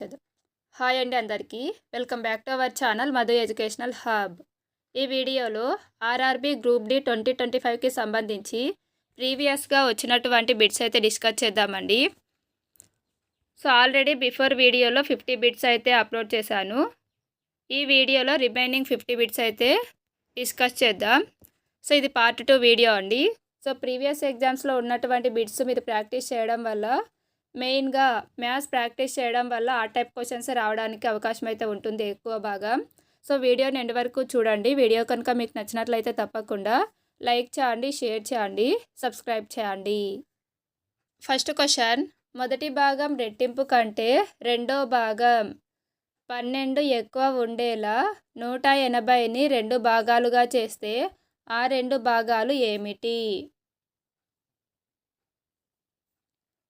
Hi అండి అందరికీ. Welcome back to our channel Madhu educational hub. ఈ వీడియోలో ఆర్ఆర్బీ గ్రూప్ డి 2025కి సంబంధించి ప్రీవియస్గా వచ్చినటువంటి బిట్స్ అయితే డిస్కస్ చేద్దామండి. సో ఆల్రెడీ బిఫోర్ వీడియోలో 50 బిట్స్ అయితే అప్లోడ్ చేశాను. ఈ వీడియోలో రిమైనింగ్ 50 బిట్స్ అయితే డిస్కస్ చేద్దాం. సో ఇది పార్ట్ 2 వీడియో అండి. సో ప్రీవియస్ ఎగ్జామ్స్లో ఉన్నటువంటి బిట్స్ మీరు ప్రాక్టీస్ చేయడం వల్ల, మెయిన్గా మ్యాథ్స్ ప్రాక్టీస్ చేయడం వల్ల ఆ టైప్ క్వశ్చన్స్ రావడానికి అవకాశం అయితే ఉంటుంది ఎక్కువ బాగా. సో వీడియోని ఎండ్ వరకు చూడండి. వీడియో కనుక మీకు నచ్చినట్లయితే తప్పకుండా లైక్ చేయండి, షేర్ చేయండి, సబ్స్క్రైబ్ చేయండి. ఫస్ట్ క్వశ్చన్, మొదటి భాగం రెట్టింపు కంటే రెండో భాగం 12 ఎక్కువ ఉండేలా 180ని 2 భాగాలుగా చేస్తే ఆ 2 భాగాలు ఏమిటి?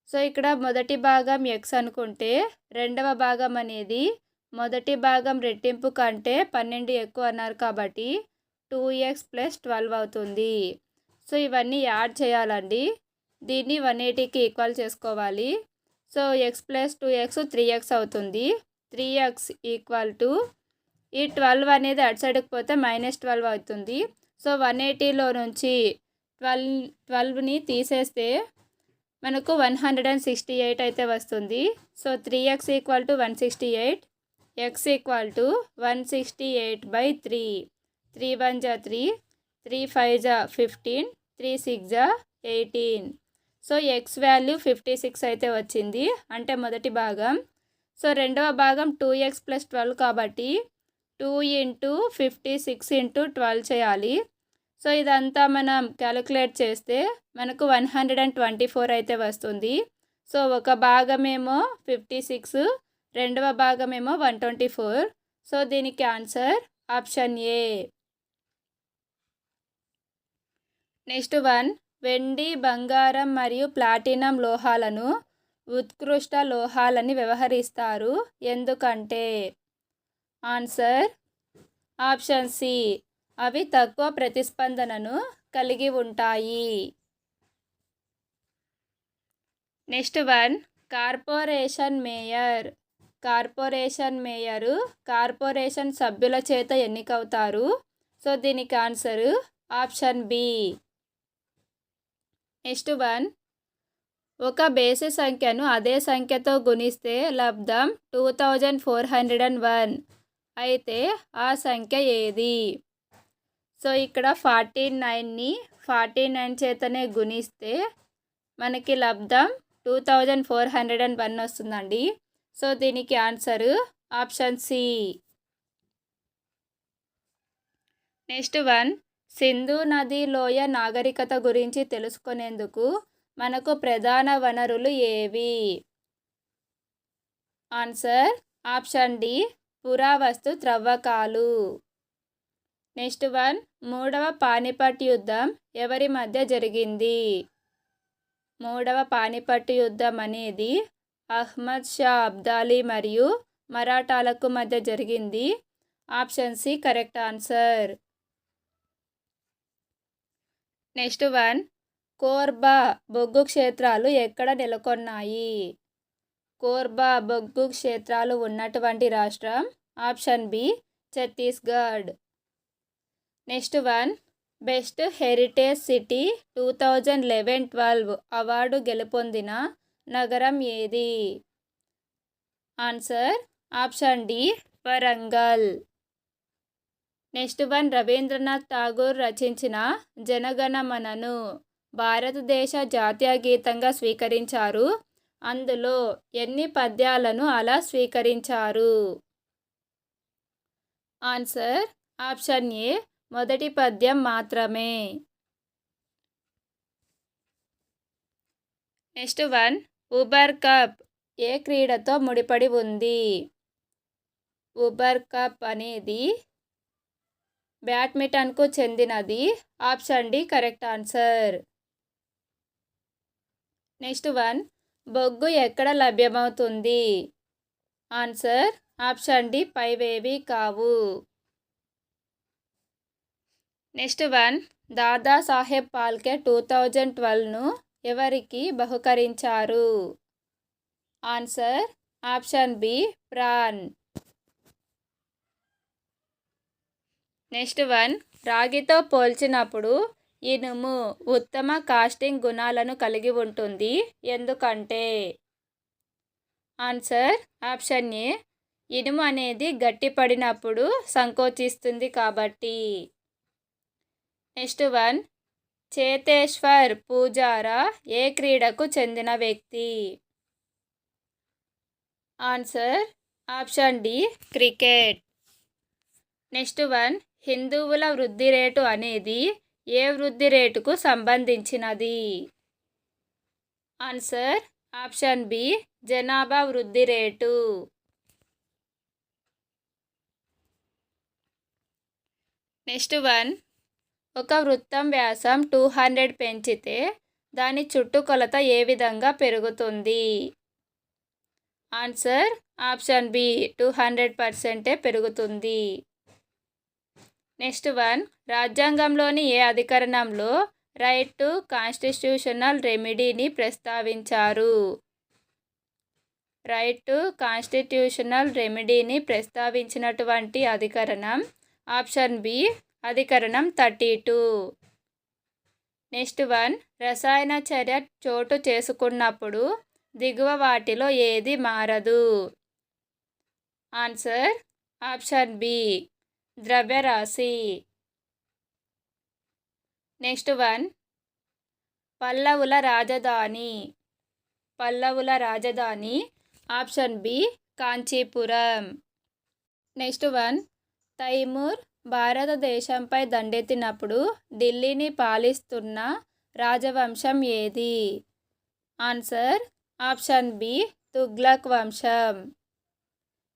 సో ఇక్కడ మొదటి భాగం ఎక్స్ అనుకుంటే రెండవ భాగం అనేది మొదటి భాగం రెట్టింపు కంటే 12 ఎక్కువ అన్నారు కాబట్టి 2x + 12 అవుతుంది. సో ఇవన్నీ యాడ్ చేయాలండి. దీన్ని 180కి ఈక్వల్ చేసుకోవాలి. సో x + 2x 3x అవుతుంది. 3x = ఈ 12 అనేది అటు సైడ్కి పోతే -12 అవుతుంది. సో 180లో నుంచి 12ని తీసేస్తే మనకు 168 అయితే వస్తుంది. So 3x = 168, x = 168/3. 3 × 1 = 3, 3 × 5 = 15, 3 × 6 = 18. So x value 56 అయితే వచ్చింది, అంటే మొదటి భాగం. సో రెండవ భాగం 2x + 12 కాబట్టి 2 × 56 × 12 చేయాలి. సో ఇదంతా మనం క్యాలిక్యులేట్ చేస్తే మనకు 124 అయితే వస్తుంది. సో ఒక భాగమేమో 56, రెండవ భాగమేమో 124. సో దీనికి ఆన్సర్ ఆప్షన్ ఏ. నెక్స్ట్ వన్, వెండి, బంగారం మరియు ప్లాటినం లోహాలను ఉత్కృష్ట లోహాలని వ్యవహరిస్తారు ఎందుకంటే? ఆన్సర్ ఆప్షన్ సి, అవి తక్కువ ప్రతిస్పందనను కలిగి ఉంటాయి. Next one, corporation mayor. Corporation mayor corporation సభ్యుల చేత ఎన్నికవుతారు. సో దీనికి answer option B. Next one, ఒక బేసి సంఖ్యను అదే సంఖ్యతో గుణిస్తే లబ్ధం 2401 అయితే ఆ సంఖ్య ఏది? సో ఇక్కడ 49ని 49 చేతనే గుణిస్తే మనకి లబ్ధం 2401 వస్తుందండి. సో దీనికి answer option C. Next one, Sindhu నది లోయ నాగరికత గురించి తెలుసుకునేందుకు మనకు ప్రధాన వనరులు ఏవి? ఆన్సర్ ఆప్షన్ డి, పురావస్తు త్రవ్వకాలు. నెక్స్ట్ వన్, మూడవ పానిపట్ యుద్ధం ఎవరి మధ్య జరిగింది? మూడవ పానిపట్టు యుద్ధం అనేది అహ్మద్ షా అబ్దాలీ మరియు మరాఠాలకు మధ్య జరిగింది. Option C correct answer. Next one, Korba బొగ్గు క్షేత్రాలు ఎక్కడ నెలకొన్నాయి? కోర్బా బొగ్గు క్షేత్రాలు ఉన్నటువంటి రాష్ట్రం option B Chhattisgarh. Next one, best heritage city 2011-12 award గెలుపొందిన నగరం ఏది? Answer option D Warangal. Next one, Rabindranath Tagore రచించిన జనగణమనను భారతదేశ జాతీయ గీతంగా స్వీకరించారు. అందులో ఎన్ని పద్యాలను అలా స్వీకరించారు? ఆన్సర్ ఆప్షన్ ఏ, మొదటి పద్యం మాత్రమే. నెక్స్ట్ వన్, ఉబర్ కప్ ఏ క్రీడతో ముడిపడి ఉంది? ఉబర్ కప్ అనేది బ్యాడ్మింటన్కు చెందినది. Option D correct answer. Next one, బొగ్గు ఎక్కడ లభ్యమవుతుంది? ఆన్సర్ ఆప్షన్ డి పైవేవి కావు. నెక్స్ట్ వన్, దాదాసాహెబ్ ఫాల్కే 2012ను ఎవరికి బహుకరించారు? Answer option B Pran. Next one, రాగితో పోల్చినప్పుడు ఇనుము ఉత్తమ కాస్టింగ్ గుణాలను కలిగి ఉంటుంది ఎందుకంటే? ఆన్సర్ ఆప్షన్ ఏ, ఇనుము అనేది గట్టిపడినప్పుడు సంకోచిస్తుంది కాబట్టి. నెక్స్ట్ వన్, చేతేశ్వర్ పూజారా ఏ క్రీడకు చెందిన వ్యక్తి? Answer option D cricket. Next one, హిందువుల వృద్ధి రేటు అనేది ఏ వృద్ధి రేటుకు సంబంధించినది? ఆన్సర్ ఆప్షన్ బి జనాభా వృద్ధి రేటు. నెక్స్ట్ వన్, ఒక వృత్తం వ్యాసం 200 పెంచితే దాని చుట్టుకొలత ఏ విధంగా పెరుగుతుంది? ఆన్సర్ ఆప్షన్ బి 200% పెరుగుతుంది. నెక్స్ట్ వన్, రాజ్యాంగంలోని ఏ అధికరణంలో రైట్ టు కాన్స్టిట్యూషనల్ రెమెడీని ప్రస్తావించారు? రైట్ టు కాన్స్టిట్యూషనల్ రెమెడీని ప్రస్తావించినటువంటి అధికరణం ఆప్షన్ బి అధికరణం 32. నెక్స్ట్ వన్, రసాయన చర్య చోటు చేసుకున్నప్పుడు దిగువ వాటిలో ఏది మారదు? ఆన్సర్ ఆప్షన్ బి ద్రవ్యరాశి. నెక్స్ట్ వన్, పల్లవుల రాజధాని. పల్లవుల రాజధాని option B Kanchipuram. Next one, Timur భారతదేశంపై దండెత్తినప్పుడు ఢిల్లీని పాలిస్తున్న రాజవంశం ఏది? ఆన్సర్ ఆప్షన్ బి తుగ్లక్ వంశం.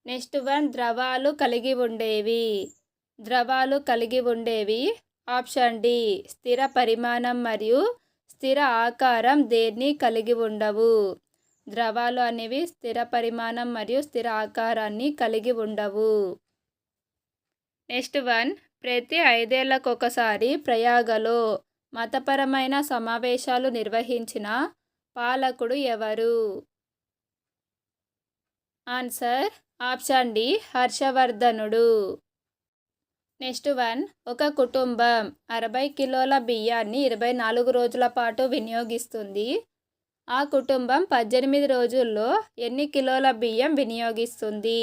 నెక్స్ట్ వన్, ద్రవాలు కలిగి ఉండేవి. ద్రవాలు కలిగి ఉండేవి ఆప్షన్ డి స్థిర పరిమాణం మరియు స్థిర ఆకారం దేన్ని కలిగి ఉండవు? ద్రవాలు అనేవి స్థిర పరిమాణం మరియు స్థిర ఆకారాన్ని కలిగి ఉండవు. నెక్స్ట్ వన్, ప్రతి 5 ఏళ్లకొకసారి ప్రయాగలో మతపరమైన సమావేశాలు నిర్వహించిన పాలకుడు ఎవరు? ఆన్సర్ ఆప్షన్ డి హర్షవర్ధనుడు. నెక్స్ట్ వన్, ఒక కుటుంబం 60 కిలోల బియ్యాన్ని 24 రోజుల పాటు వినియోగిస్తుంది. ఆ కుటుంబం 18 రోజుల్లో ఎన్ని కిలోల బియ్యం వినియోగిస్తుంది?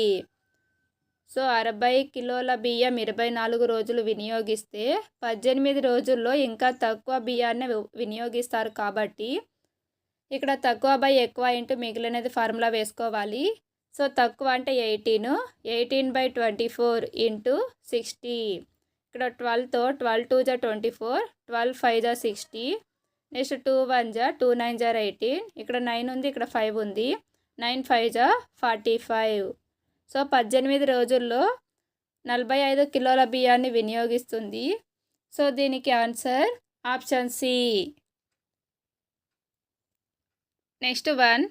సో 60 కిలోల బియ్యం 24 రోజులు వినియోగిస్తే 18 రోజుల్లో ఇంకా తక్కువ బియ్యాన్ని వినియోగిస్తారు కాబట్టి ఇక్కడ తక్కువ బై ఎక్కువ ఇంటూ మిగిలినది ఫార్ములా వేసుకోవాలి. సో తక్కువ అంటే 18, 18/24 ఇంటూ 60. ఇక్కడ 12తో 12 2 జా 24, 12 5 జా 60. నెక్స్ట్ 2 1 జా 2 9 జా 18. ఇక్కడ 9 ఉంది, ఇక్కడ 5 ఉంది. 9 5 జా 45. సో 18 రోజుల్లో 45 కిలోల బియ్యాన్ని వినియోగిస్తుంది. సో దీనికి answer option C. Next one,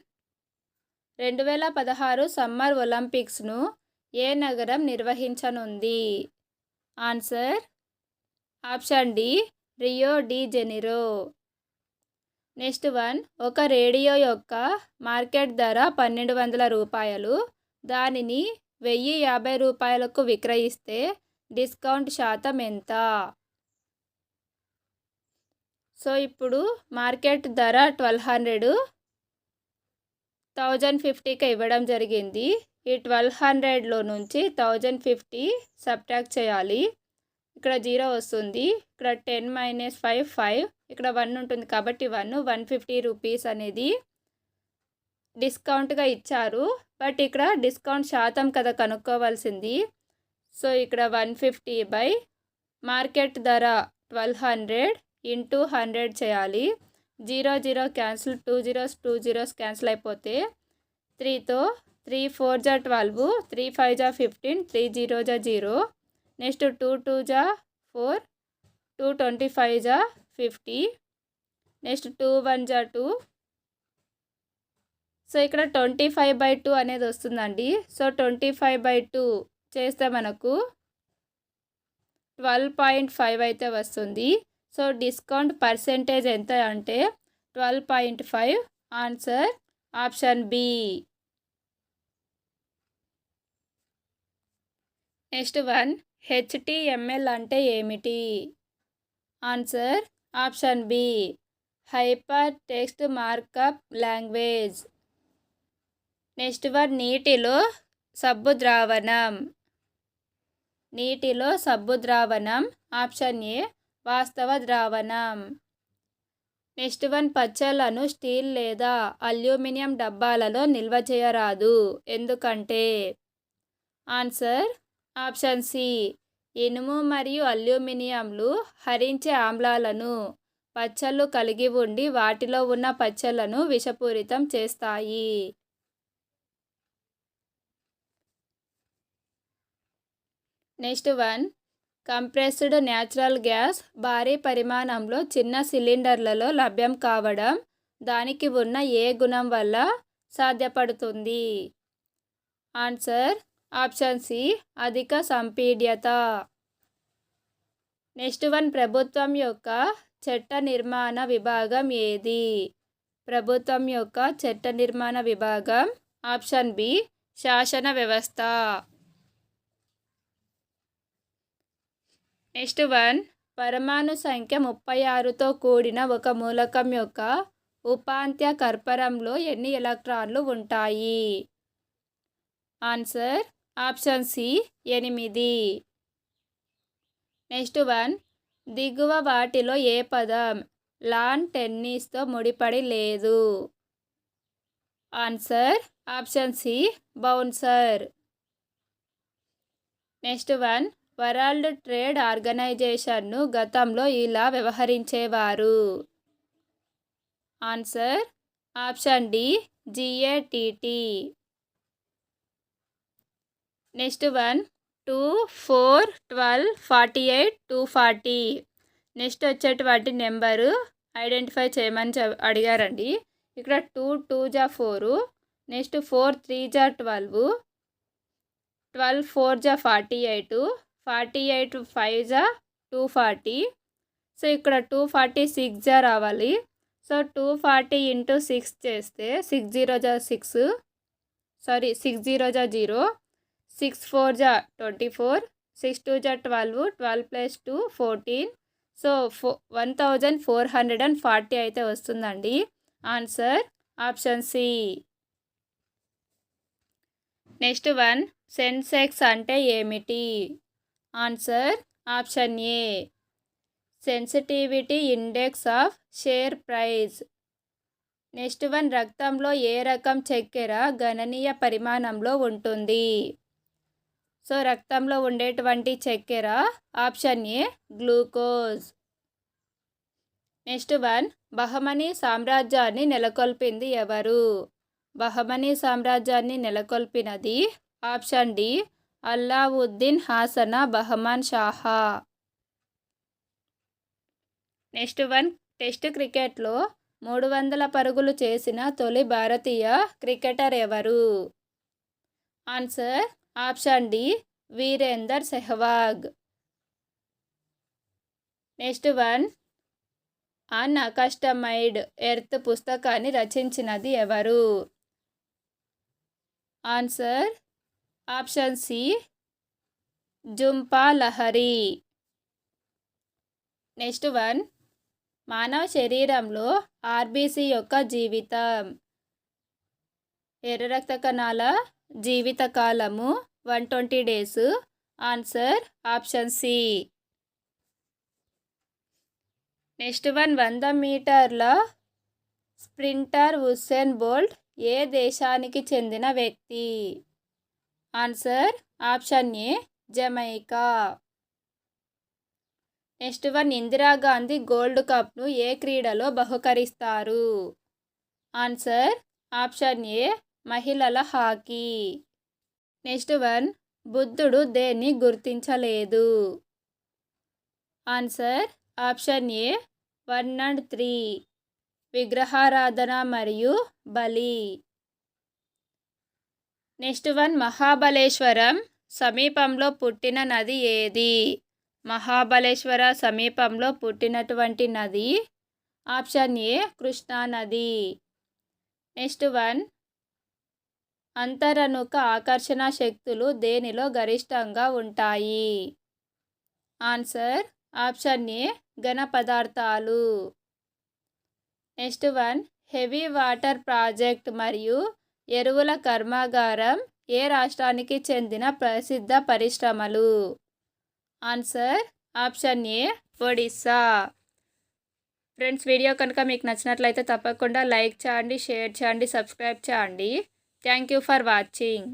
2016 summer ఒలింపిక్స్ను ఏ నగరం నిర్వహించనుంది? Answer option D Rio de Janeiro. Next one, ఒక రేడియో యొక్క మార్కెట్ ధర 1200 రూపాయలు. దానిని 1050 రూపాయలకు విక్రయిస్తే డిస్కౌంట్ శాతం ఎంత? సో ఇప్పుడు మార్కెట్ ధర 1200, 1050కి ఇవ్వడం జరిగింది. ఈ 1200లో నుంచి 1050 సబ్ట్రాక్ట్ చేయాలి. ఇక్కడ 0 వస్తుంది. ఇక్కడ 10 - 5 5. ఇక్కడ 1 ఉంటుంది కాబట్టి 150 రూపీస్ అనేది డిస్కౌంట్గా ఇచ్చారు. బట్ ఇక్కడ డిస్కౌంట్ శాతం కదా కనుక్కోవాల్సింది. సో ఇక్కడ 150 బై మార్కెట్ ధర 1200 ఇంటూ 100 చేయాలి. 0 0 క్యాన్సిల్, 2 zeros 2 zeros క్యాన్సిల్ అయిపోతే 3తో 3 4 జా 12, 3 5 జా 15, 3 0 జా 0. నెక్స్ట్ 2 2 జా 4, 2 25 జా 50. నెక్స్ట్ 2 1 జా 2. సో ఇక్కడ 25/2 అనేది వస్తుందండి. సో 25/2 చేస్తే మనకు 12.5 అయితే వస్తుంది. సో డిస్కౌంట్ పర్సెంటేజ్ ఎంత అంటే 12.5. Answer option B. Next one, HTML అంటే ఏమిటి? Answer option B, hyper text markup language. Next one, నీటిలో సబ్బు ద్రావణం. నీటిలో సబ్బు ద్రావణం ఆప్షన్ ఏ, వాస్తవ ద్రావణం. నెక్స్ట్ వన్, పచ్చళ్లను స్టీల్ లేదా అల్యూమినియం డబ్బాలలో నిల్వ చేయరాదు, ఎందుకంటే? ఆన్సర్ ఆప్షన్ సి, ఇనుము మరియు అల్యూమినియంలు హరించే ఆమ్లాలను పచ్చళ్ళు కలిగి ఉండి వాటిలో ఉన్న పచ్చళ్లను విషపూరితం చేస్తాయి. Next one, compressed natural gas భారీ పరిమాణంలో చిన్న సిలిండర్లలో లభ్యం కావడం దానికి ఉన్న ఏ గుణం వల్ల సాధ్యపడుతుంది? ఆన్సర్ ఆప్షన్ సి, అధిక సంపీడ్యత. నెక్స్ట్ వన్, ప్రభుత్వం యొక్క చట్ట నిర్మాణ విభాగం ఏది? ప్రభుత్వం యొక్క చట్ట నిర్మాణ విభాగం ఆప్షన్ బి, శాసన వ్యవస్థ. నెక్స్ట్ వన్, పరమాణు సంఖ్య 36తో కూడిన ఒక మూలకం యొక్క ఉపాంత్య కర్పరంలో ఎన్ని ఎలక్ట్రాన్లు ఉంటాయి? Answer option C, 8. Next one, దిగువ వాటిలో ఏ పదం లాన్ టెన్నిస్తో ముడిపడి లేదు? Answer option C, bouncer. Next one, world trade ఆర్గనైజేషన్ను గతంలో ఇలా వ్యవహరించేవారు? Answer option D, GATT. Next one, 2, 4, 12, 48, 240. Next వచ్చేటువంటి నెంబరు ఐడెంటిఫై చేయమని అడిగారండి. ఇక్కడ 2 2 జా 4, నెక్స్ట్ 4 3 జా 12, 12 4 జా 48, 48 5 జా 240. సో ఇక్కడ 246 జా రావాలి. సో 240 ఇంటూ 6 చేస్తే 6 0 జా 6, 6 0 జా 0, 6 4 జా 24, 6 2 జా 12, 12 ప్లస్ 2 14. సో 1440 అయితే వస్తుందండి. Answer option C. Next one, Sensex అంటే ఏమిటి? Answer option A, sensitivity index of share price. Next one, రక్తంలో ఏ రకం చక్కెర గణనీయ పరిమాణంలో ఉంటుంది? సో రక్తంలో ఉండేటువంటి చక్కెర option A, glucose. Next one, Bahmani సామ్రాజ్యాన్ని నెలకొల్పింది ఎవరు? బహమనీ సామ్రాజ్యాన్ని నెలకొల్పినది option D, Alauddin Hasan Bahman Shah. Next one, test క్రికెట్లో 300 పరుగులు చేసిన తొలి భారతీయ క్రికెటర్ ఎవరు? Answer option D, Virender Sehwag. Next one, unaccustomed earth పుస్తకాన్ని రచించినది ఎవరు? Answer option C, Jhumpa Lahiri. Next one, మానవ శరీరంలో RBC యొక్క జీవితం, ఎర్ర రక్త కణాల జీవిత కాలము 120 days. Answer option C. Next one, 100 మీటర్ల స్ప్రింటర్ ఉసేన్ బోల్ట్ ఏ దేశానికి చెందిన వ్యక్తి? Answer option A, Jamaica. Next one, Indira Gandhi gold కప్ను ఏ క్రీడలో బహుకరిస్తారు? ఆన్సర్ ఆప్షన్ ఏ, మహిళల హాకీ. నెక్స్ట్ వన్, బుద్ధుడు దేన్ని గుర్తించలేదు? ఆన్సర్ ఆప్షన్ ఏ, 1 and 3, విగ్రహారాధన మరియు బలి. నెక్స్ట్ వన్, మహాబలేశ్వరం సమీపంలో పుట్టిన నది ఏది? మహాబలేశ్వర సమీపంలో పుట్టినటువంటి నది ఆప్షన్ ఏ, కృష్ణా నది. నెక్స్ట్ వన్, అంతరనుక ఆకర్షణ శక్తులు దేనిలో గరిష్టంగా ఉంటాయి? ఆన్సర్ ఆప్షన్ ఏ ఘన పదార్థాలు. Next one, heavy water project మరియు ఎరువుల కర్మాగారం ఏ రాష్ట్రానికి చెందిన ప్రసిద్ధ పరిశ్రమలు? ఆన్సర్ ఆప్షన్ ఏ ఒడిస్సా. ఫ్రెండ్స్, వీడియో కనుక మీకు నచ్చినట్లయితే తప్పకుండా లైక్ చేయండి, షేర్ చేయండి, సబ్స్క్రైబ్ చేయండి. Thank you for watching.